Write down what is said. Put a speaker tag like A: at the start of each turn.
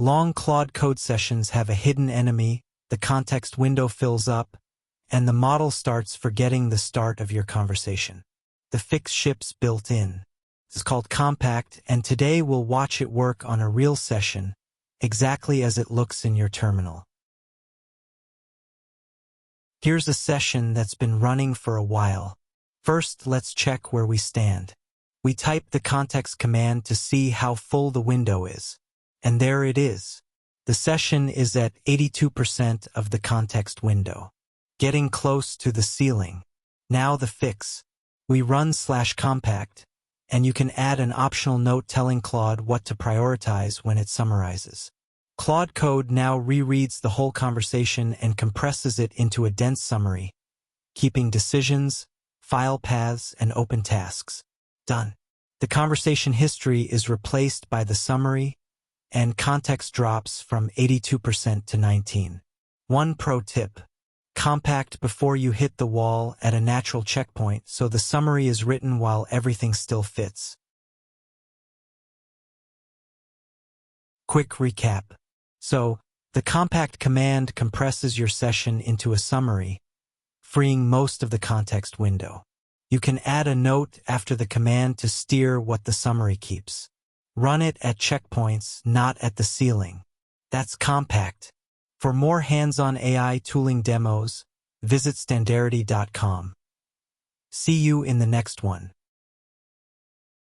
A: Long Claude code sessions have a hidden enemy, the context window fills up, and the model starts forgetting the start of your conversation. The fix ships built in. It's called Compact, and today we'll watch it work on a real session, exactly as it looks in your terminal. Here's a session that's been running for a while. First, let's check where we stand. We type the context command to see how full the window is. And there it is. The session is at 82% of the context window. Getting close to the ceiling. Now the fix. We run /compact, and you can add an optional note telling Claude what to prioritize when it summarizes. Claude Code now rereads the whole conversation and compresses it into a dense summary, keeping decisions, file paths, and open tasks. Done. The conversation history is replaced by the summary, and context drops from 82% to 19%. One pro tip. Compact before you hit the wall at a natural checkpoint so the summary is written while everything still fits. Quick recap. So, the compact command compresses your session into a summary, freeing most of the context window. You can add a note after the command to steer what the summary keeps. Run it at checkpoints, not at the ceiling. That's Compact. For more hands-on AI tooling demos, visit Standarity.com. See you in the next one.